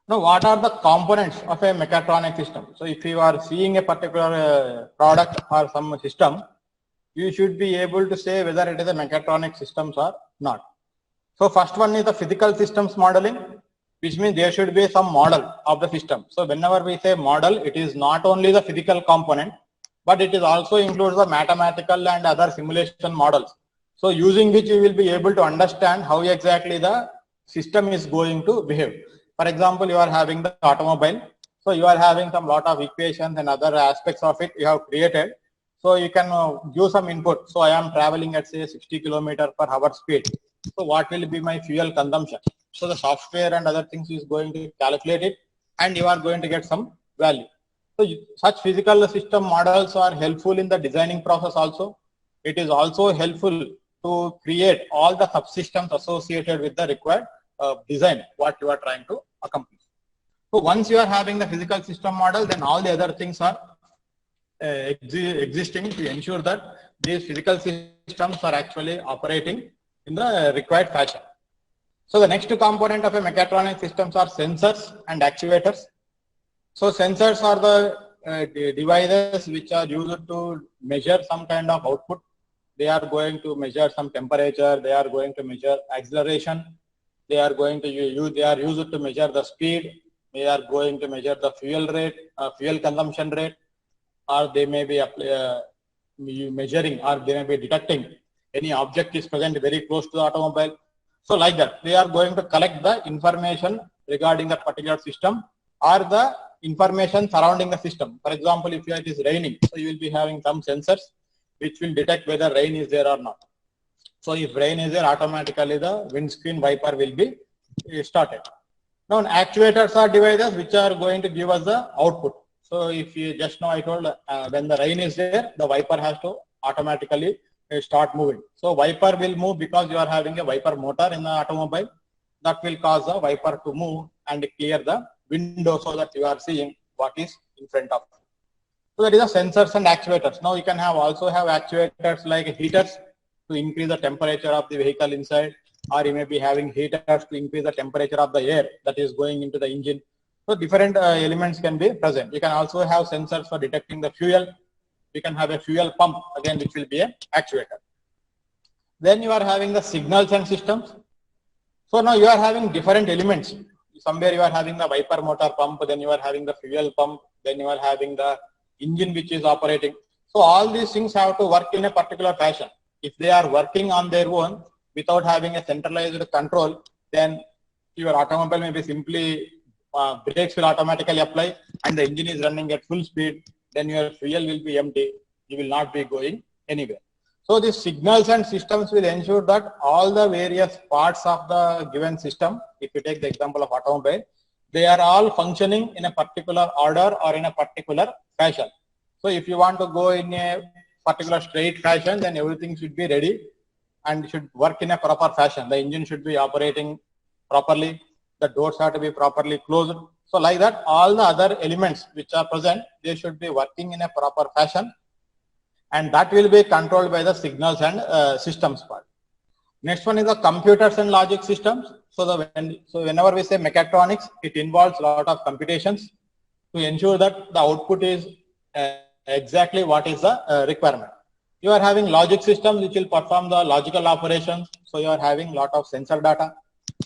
Now, what are the components of a mechatronic system? So, if you are seeing a particular product or some system, you should be able to say whether it is a mechatronic systems or not. So, first one is the physical systems modeling, which means there should be some model of the system. So, whenever we say model, it is not only the physical component, but it is also includes the mathematical and other simulation models. So, using which you will be able to understand how exactly the system is going to behave. For example, you are having the automobile. So, you are having some lot of equations and other aspects of it you have created. So, you can give some input. So, I am traveling at say 60 km/h speed. So, what will be my fuel consumption? So, the software and other things is going to calculate it, and you are going to get some value. So, such physical system models are helpful in the designing process also. It is also helpful to create all the subsystems associated with the required design, what you are trying to accomplish. So, once you are having the physical system model, then all the other things are existing to ensure that these physical systems are actually operating in the required fashion. So, the next component of a mechatronic systems are sensors and actuators. So, sensors are the devices which are used to measure some kind of output. They are going to measure some temperature, they are going to measure acceleration, they are going to use, they are used to measure the speed, they are going to measure the fuel rate, fuel consumption rate, or they may be measuring, or they may be detecting any object is present very close to the automobile. So, like that, they are going to collect the information regarding that particular system or the information surrounding the system. For example, if it is raining, so you will be having some sensors which will detect whether rain is there or not. So, if rain is there, automatically the windscreen wiper will be started. Now, actuators are devices which are going to give us the output. So, if you just now I told when the rain is there, the wiper has to automatically start moving. So, wiper will move because you are having a wiper motor in the automobile. That will cause the wiper to move and clear the window so that you are seeing what is in front of you. So, that is the sensors and actuators. Now, you can also have actuators like heaters to increase the temperature of the vehicle inside, or you may be having heaters to increase the temperature of the air that is going into the engine. So, different elements can be present. You can also have sensors for detecting the fuel. You can have a fuel pump, again, which will be an actuator. Then you are having the signals and systems. So, now you are having different elements. Somewhere you are having the wiper motor pump, then you are having the fuel pump, then you are having the engine which is operating. So, all these things have to work in a particular fashion. If they are working on their own without having a centralized control, then your automobile may be simply brakes will automatically apply and the engine is running at full speed, then your fuel will be empty, you will not be going anywhere. So, these signals and systems will ensure that all the various parts of the given system, if you take the example of automobile, they are all functioning in a particular order or in a particular fashion. So, if you want to go in a particular straight fashion, then everything should be ready and should work in a proper fashion. The engine should be operating properly, the doors have to be properly closed. So, like that, all the other elements which are present, they should be working in a proper fashion, and that will be controlled by the signals and systems part. Next one is the computers and logic systems. So, whenever we say mechatronics, it involves a lot of computations to ensure that the output is exactly what is the requirement. You are having logic systems which will perform the logical operations. So, you are having a lot of sensor data.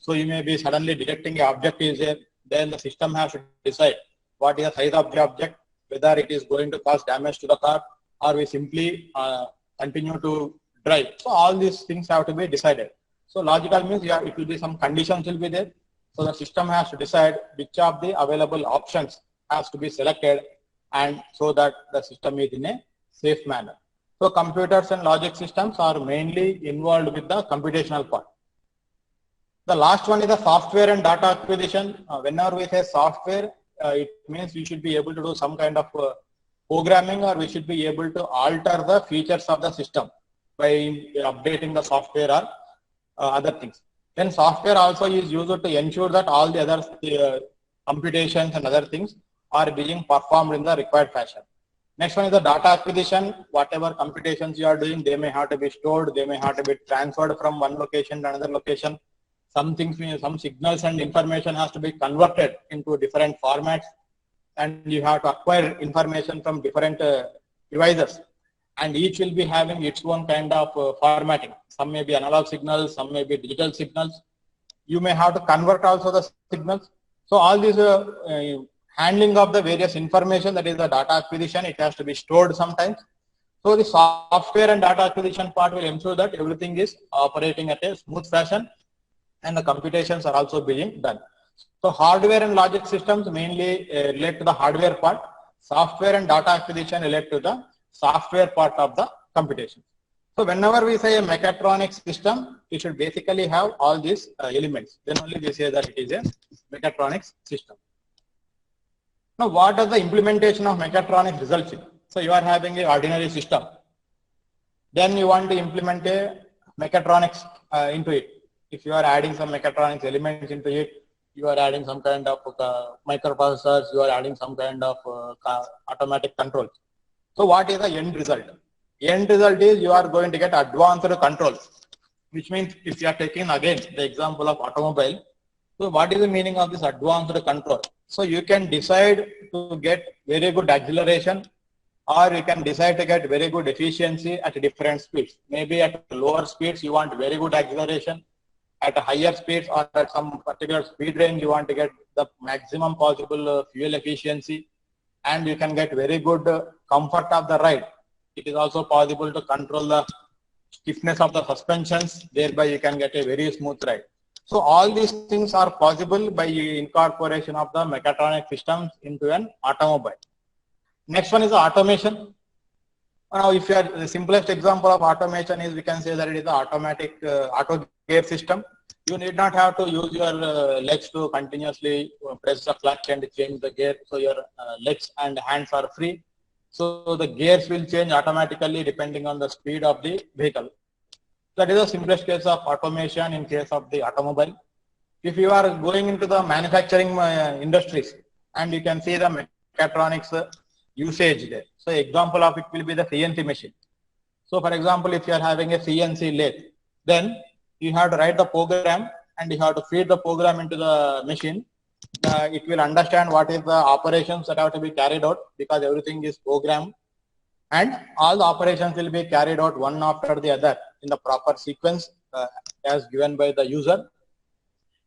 So, you may be suddenly detecting an object is there, then the system has to decide what is the size of the object, whether it is going to cause damage to the car, or we simply continue to drive. So, all these things have to be decided. So, logical means it will be some conditions will be there. So, the system has to decide which of the available options has to be selected, and so that the system is in a safe manner. So, computers and logic systems are mainly involved with the computational part. The last one is the software and data acquisition. Whenever we say software, it means we should be able to do some kind of programming, or we should be able to alter the features of the system by updating the software or other things. Then software also is used to ensure that all the other computations and other things are being performed in the required fashion. Next one is the data acquisition. Whatever computations you are doing, they may have to be stored, they may have to be transferred from one location to another location. some things, some signals and information has to be converted into different formats, and you have to acquire information from different devices, and each will be having its own kind of formatting. Some may be analog signals, some may be digital signals. You may have to convert also the signals. So all these handling of the various information, that is the data acquisition, it has to be stored sometimes. So the software and data acquisition part will ensure that everything is operating at a smooth fashion, and the computations are also being done. So hardware and logic systems mainly relate to the hardware part. Software and data acquisition relate to the software part of the computation. So whenever we say a mechatronics system, it should basically have all these elements. Then only we say that it is a mechatronics system. Now, what does the implementation of mechatronics result in? So you are having an ordinary system. Then you want to implement a mechatronics into it. If you are adding some mechatronics elements into it, you are adding some kind of microprocessors, you are adding some kind of automatic controls. So what is the end result? End result is you are going to get advanced control, which means if you are taking again the example of automobile, so what is the meaning of this advanced control? So you can decide to get very good acceleration, or you can decide to get very good efficiency at different speeds. Maybe at lower speeds you want very good acceleration, at higher speeds or at some particular speed range you want to get the maximum possible fuel efficiency, and you can get very good comfort of the ride. It is also possible to control the stiffness of the suspensions, thereby you can get a very smooth ride. So all these things are possible by incorporation of the mechatronic systems into an automobile. Next one is the automation. Now, if you are the simplest example of automation is, we can say that it is the automatic auto gear system. You need not have to use your legs to continuously press the clutch and change the gear. So your legs and hands are free. So the gears will change automatically depending on the speed of the vehicle. That is the simplest case of automation in case of the automobile. If you are going into the manufacturing industries, and you can see the mechatronics usage there. So example of it will be the CNC machine. So for example, if you are having a CNC lathe, then you have to write the program and you have to feed the program into the machine. It will understand what is the operations that have to be carried out, because everything is programmed, and all the operations will be carried out one after the other in the proper sequence as given by the user.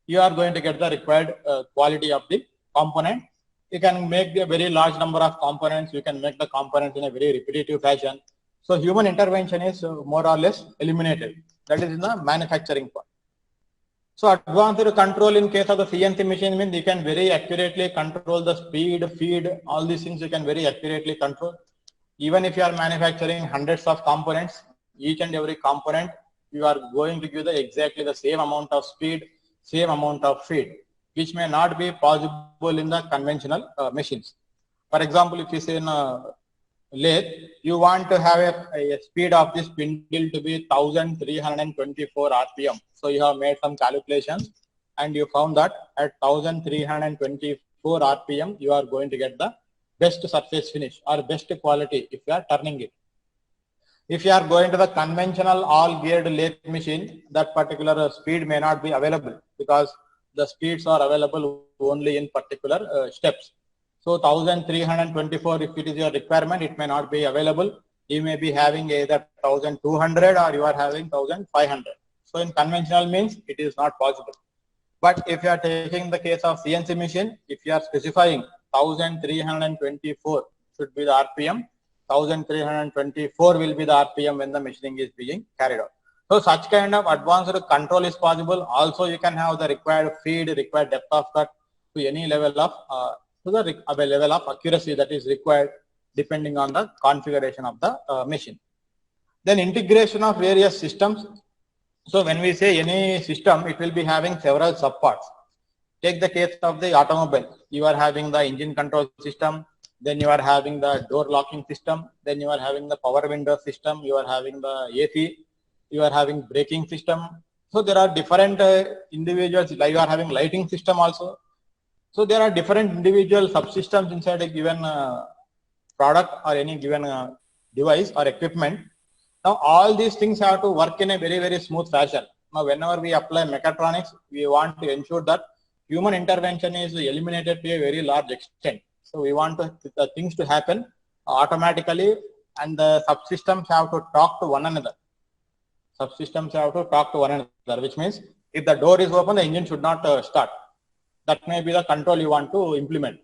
You are going to get the required quality of the component. You can make a very large number of components. You can make the components in a very repetitive fashion. So human intervention is more or less eliminated. That is in the manufacturing part. So advanced control in case of the CNC machine means you can very accurately control the speed, feed, all these things you can very accurately control. Even if you are manufacturing hundreds of components, each and every component, you are going to give exactly the same amount of speed, same amount of feed, which may not be possible in the conventional machines. For example, if you say in a lathe, you want to have a speed of this spindle to be 1324 RPM. So you have made some calculations and you found that at 1324 RPM, you are going to get the best surface finish or best quality if you are turning it. If you are going to the conventional all geared lathe machine, that particular speed may not be available because the speeds are available only in particular steps. So 1324, if it is your requirement, it may not be available. You may be having either 1200 or you are having 1500. So in conventional means it is not possible. But if you are taking the case of CNC machine, if you are specifying 1324 should be the RPM, 1324 will be the RPM when the machining is being carried out. So such kind of advanced control is possible. Also you can have the required feed, required depth of cut to any level of to the level of accuracy that is required depending on the configuration of the machine. Then integration of various systems. So when we say any system, it will be having several subparts. Take the case of the automobile. You are having the engine control system, then you are having the door locking system, then you are having the power window system, you are having the AC, you are having braking system. So there are different individuals, like you are having lighting system also. So there are different individual subsystems inside a given product or any given device or equipment. Now all these things have to work in a very, very smooth fashion. Now, whenever we apply mechatronics, we want to ensure that human intervention is eliminated to a very large extent. So we want the things to happen automatically, and the subsystems have to talk to one another. Subsystems have to talk to one another, which means if the door is open, the engine should not start. That may be the control you want to implement.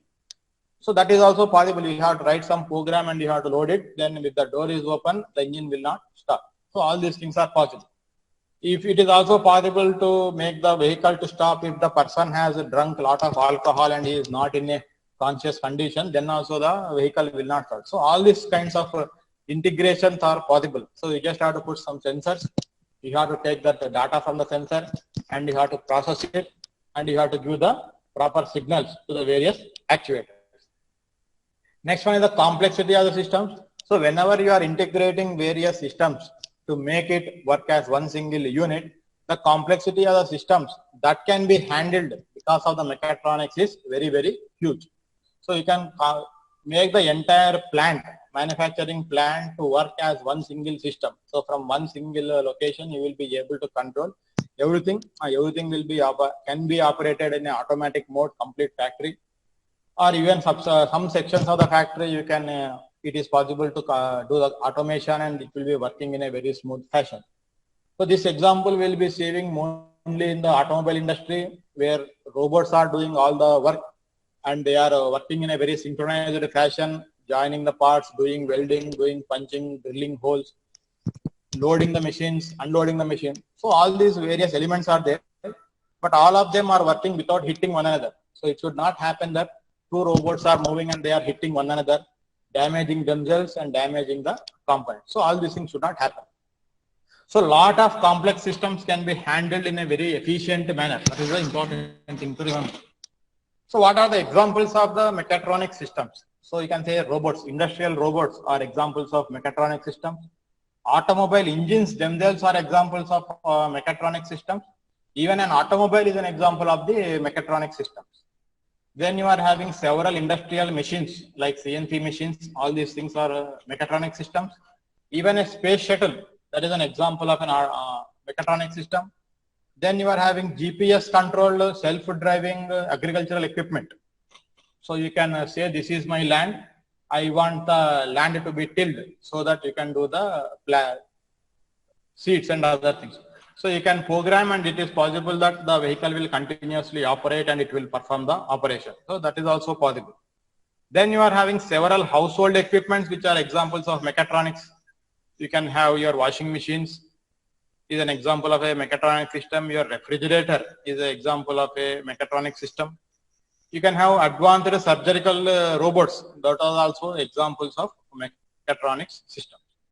So that is also possible. You have to write some program and you have to load it. Then if the door is open, the engine will not start. So all these things are possible. If it is also possible to make the vehicle to stop if the person has drunk a lot of alcohol and he is not in a conscious condition, then also the vehicle will not start. So all these kinds of integrations are possible. So you just have to put some sensors. You have to take that data from the sensor and you have to process it and you have to give the proper signals to the various actuators. Next one is the complexity of the systems. So whenever you are integrating various systems to make it work as one single unit, the complexity of the systems that can be handled because of the mechatronics is very, very huge. So you can make the entire plant, manufacturing plant, to work as one single system. So from one single location, you will be able to control everything. Everything will be can be operated in an automatic mode, complete factory, or even some sections of the factory you can. It is possible to do the automation and it will be working in a very smooth fashion. So this example will be saving mainly in the automobile industry, where robots are doing all the work and they are working in a very synchronized fashion, joining the parts, doing welding, doing punching, drilling holes, loading the machines, unloading the machine. So all these various elements are there, but all of them are working without hitting one another. So it should not happen that two robots are moving and they are hitting one another, damaging themselves and damaging the components. So all these things should not happen. So a lot of complex systems can be handled in a very efficient manner. That is the important thing to remember. So what are the examples of the mechatronic systems? So you can say robots, industrial robots are examples of mechatronic systems. Automobile engines themselves are examples of mechatronic systems. Even an automobile is an example of the mechatronic systems. Then you are having several industrial machines like CNC machines. All these things are mechatronic systems. Even a space shuttle, that is an example of an mechatronic system. Then you are having GPS controlled self-driving agricultural equipment. So you can say, this is my land. I want the land to be tilled so that you can do the seeds and other things. So you can program and it is possible that the vehicle will continuously operate and it will perform the operation. So that is also possible. Then you are having several household equipments which are examples of mechatronics. You can have your washing machines is an example of a mechatronic system. Your refrigerator is an example of a mechatronic system. You can have advanced surgical robots that are also examples of mechatronics system.